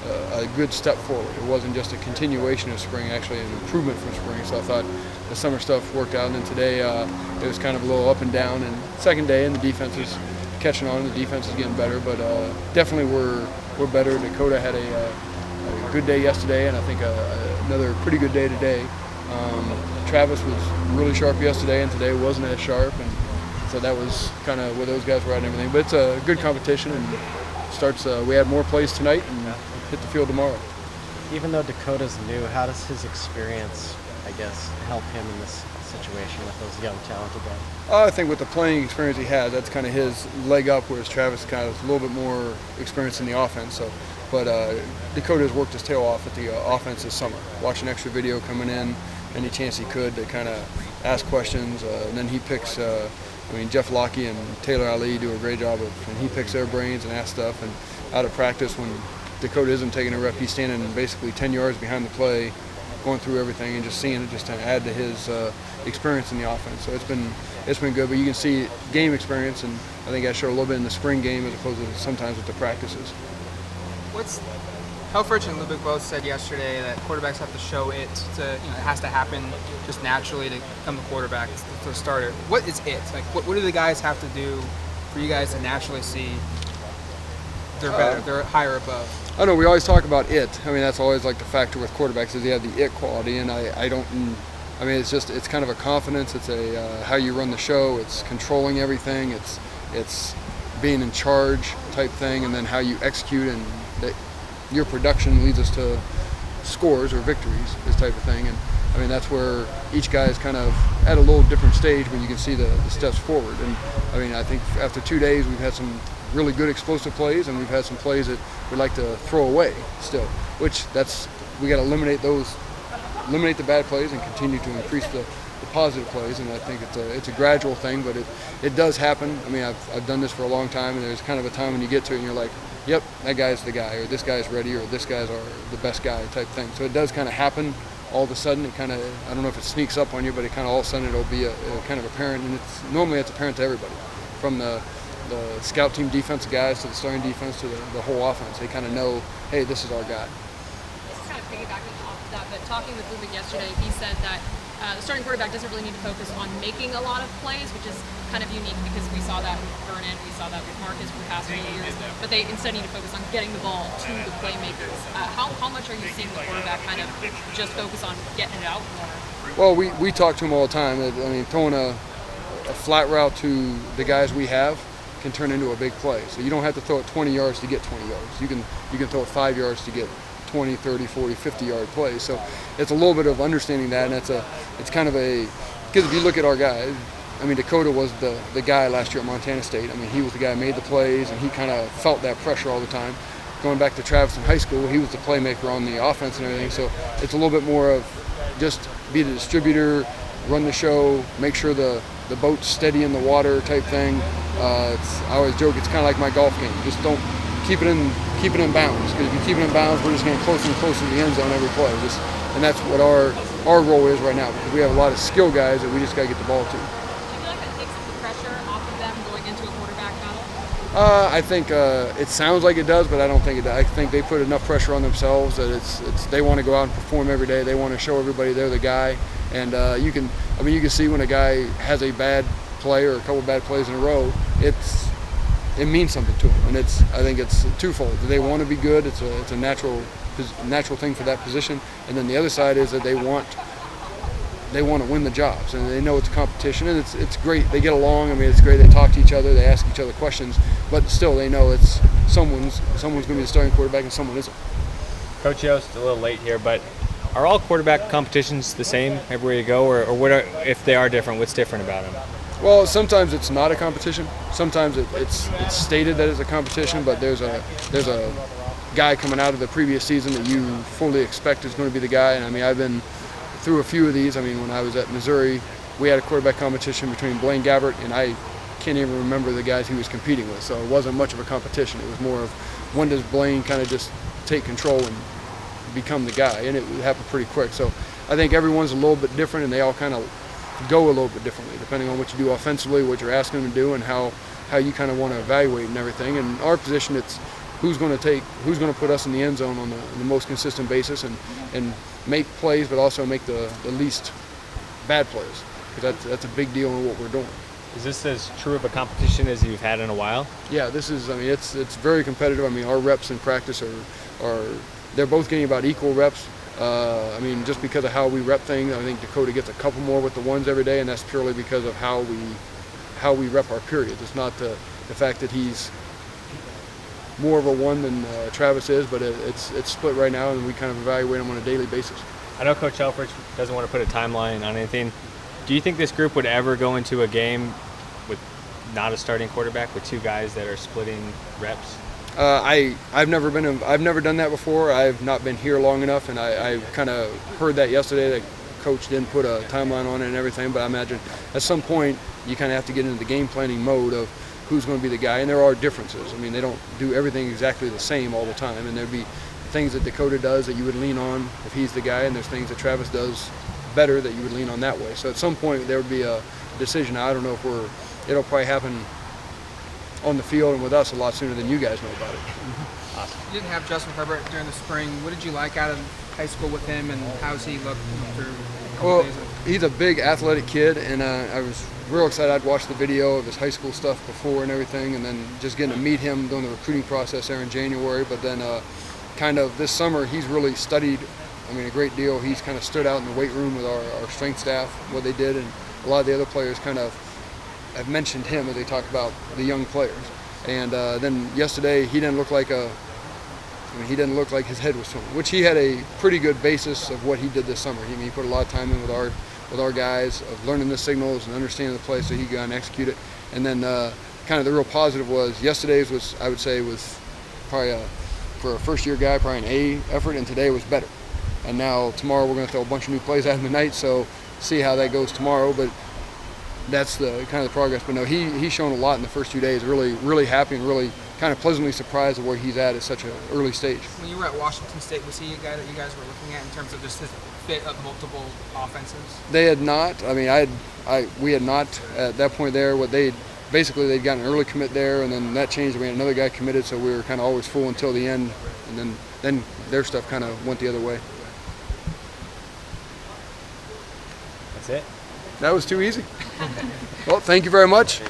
a good step forward. It wasn't just a continuation of spring, actually an improvement from spring. So I thought the summer stuff worked out, and then today it was kind of a little up and down. And second day, and the defense is catching on. The defense is getting better, but definitely we're better. Dakota had a good day yesterday, and I think another pretty good day today. Travis was really sharp yesterday, and today wasn't as sharp, and so that was kind of where those guys were at and everything. But it's a good competition, and starts. We have more plays tonight, and hit the field tomorrow. Even though Dakota's new, how does his experience, I guess, help him in this situation with those young, talented guys? I think with the playing experience he has, that's kind of his leg up, whereas Travis kind of a little bit more experience in the offense. So, but Dakota has worked his tail off at the offense this summer. Watching extra video coming in, any chance he could to kind of ask questions, and then he picks. Jeff Lockey and Taylor Ali do a great job and he picks their brains and asks stuff. And out of practice, when Dakota isn't taking a rep, he's standing basically 10 yards behind the play, going through everything and just seeing it, just to add to his experience in the offense. So it's been good, but you can see game experience, and I think I showed a little bit in the spring game as opposed to sometimes with the practices. How fortunate Lubick both said yesterday that quarterbacks have to show it it has to happen just naturally to become the quarterback, to the starter. What is it? Like, what do the guys have to do for you guys to naturally see they're better, they're higher above? I know we always talk about it. I mean, that's always like the factor with quarterbacks is they have the it quality, and I don't. I mean, it's kind of a confidence. It's a how you run the show. It's controlling everything. It's being in charge type thing, and then how you execute and your production leads us to scores or victories, this type of thing. And I mean, that's where each guy is kind of at a little different stage where you can see the steps forward. And I mean, I think after 2 days we've had some really good explosive plays, and we've had some plays that we like to throw away still, which we got to eliminate the bad plays and continue to increase the positive plays. And I think it's a gradual thing, but it does happen. I mean, I've done this for a long time, and there's kind of a time when you get to it and you're like, yep, that guy's the guy, or this guy's ready, or this guy's the best guy type thing. So it does kind of happen all of a sudden. It kind of, I don't know if it sneaks up on you, but it kind of all of a sudden it'll be a kind of apparent, and normally it's apparent to everybody, from the scout team defensive guys to the starting defense to the whole offense. They kind of know, hey, this is our guy. This is kind of piggybacking off of that, but talking with Lubick yesterday, he said that the starting quarterback doesn't really need to focus on making a lot of plays, which is kind of unique because we saw that with Vernon, we saw that with Marcus for the past few years, but they instead need to focus on getting the ball to the playmakers. How much are you seeing the quarterback kind of just focus on getting it out more? Well, we talk to him all the time. I mean, throwing a flat route to the guys we have can turn into a big play. So you don't have to throw it 20 yards to get 20 yards. You can throw it 5 yards to get 20, 30, 40, 50-yard plays. So it's a little bit of understanding that, and it's kind of because if you look at our guys, I mean, Dakota was the guy last year at Montana State. I mean, he was the guy who made the plays, and he kind of felt that pressure all the time. Going back to Travis in high school, he was the playmaker on the offense and everything. So it's a little bit more of just be the distributor, run the show, make sure the boat's steady in the water type thing. I always joke, it's kind of like my golf game. Just don't keep it in bounds, because if you keep it in bounds, we're just getting closer and closer to the end zone every play. And that's what our role is right now, because we have a lot of skill guys that we just got to get the ball to. Do you feel like that takes the pressure off of them going into a quarterback battle? I think it sounds like it does, but I don't think it does. I think they put enough pressure on themselves that they want to go out and perform every day. They want to show everybody they're the guy. And you can see when a guy has a bad play or a couple bad plays in a row, it means something to them, and I think it's twofold. They want to be good. It's a natural thing for that position, and then the other side is that they want to win the jobs, and they know it's a competition, and it's great. They get along. I mean, it's great. They talk to each other. They ask each other questions, but still they know it's someone's going to be the starting quarterback and someone isn't. Coach Yost, a little late here, but are all quarterback competitions the same everywhere you go, or what if they are different? What's different about them? Well, sometimes it's not a competition. Sometimes it's stated that it's a competition, but there's a guy coming out of the previous season that you fully expect is going to be the guy. And I mean, I've been through a few of these. I mean, when I was at Missouri, we had a quarterback competition between Blaine Gabbert, and I can't even remember the guys he was competing with. So it wasn't much of a competition. It was more of when does Blaine kind of just take control and become the guy, and it happened pretty quick. So I think everyone's a little bit different, and they all kind of go a little bit differently depending on what you do offensively, what you're asking them to do, and how you kind of want to evaluate and everything. And our position, who's going to put us in the end zone on the most consistent basis and make plays, but also make the least bad plays, because that's a big deal in what we're doing. Is this as true of a competition as you've had in a while? Yeah, this is. I mean, it's very competitive. I mean, our reps in practice are they're both getting about equal reps. I mean, just because of how we rep things, I think Dakota gets a couple more with the ones every day, and that's purely because of how we rep our periods. It's not the fact that he's more of a one than Travis is, but it's split right now, and we kind of evaluate him on a daily basis. I know Coach Helfrich doesn't want to put a timeline on anything. Do you think this group would ever go into a game with not a starting quarterback, with two guys that are splitting reps? I've never done that before. I've not been here long enough, and I kind of heard that yesterday that Coach didn't put a timeline on it and everything. But I imagine at some point you kind of have to get into the game planning mode of who's going to be the guy, and there are differences. I mean, they don't do everything exactly the same all the time, and there'd be things that Dakota does that you would lean on if he's the guy, and there's things that Travis does better that you would lean on that way. So at some point there would be a decision. I don't know if it'll probably happen on the field and with us a lot sooner than you guys know about it. Awesome. You didn't have Justin Herbert during the spring. What did you like out of high school with him, and how's he looked through a couple days? He's a big athletic kid, and I was real excited. I'd watched the video of his high school stuff before and everything, and then just getting to meet him during the recruiting process there in January. But then kind of this summer he's really studied, I mean, a great deal. He's kind of stood out in the weight room with our strength staff, what they did, and a lot of the other players kind of have mentioned him as they talk about the young players. And then yesterday he didn't look like his head was swimming, which he had a pretty good basis of what he did this summer. He put a lot of time in with our guys of learning the signals and understanding the play so he could go and execute it. And then kind of the real positive was yesterday's was, I would say, was probably for a first-year guy, probably an A effort, and today was better. And now tomorrow we're going to throw a bunch of new plays out in the night, so see how that goes tomorrow. But that's the kind of the progress. But no, he's shown a lot in the first 2 days. Really, really happy and really kind of pleasantly surprised at where he's at such an early stage. When you were at Washington State, was he a guy that you guys were looking at in terms of just his fit of multiple offenses? They had not. I mean, we had not at that point there. They'd gotten an early commit there, and then that changed. We had another guy committed, so we were kind of always full until the end, and then their stuff kind of went the other way. That's it. That was too easy. Well, thank you very much.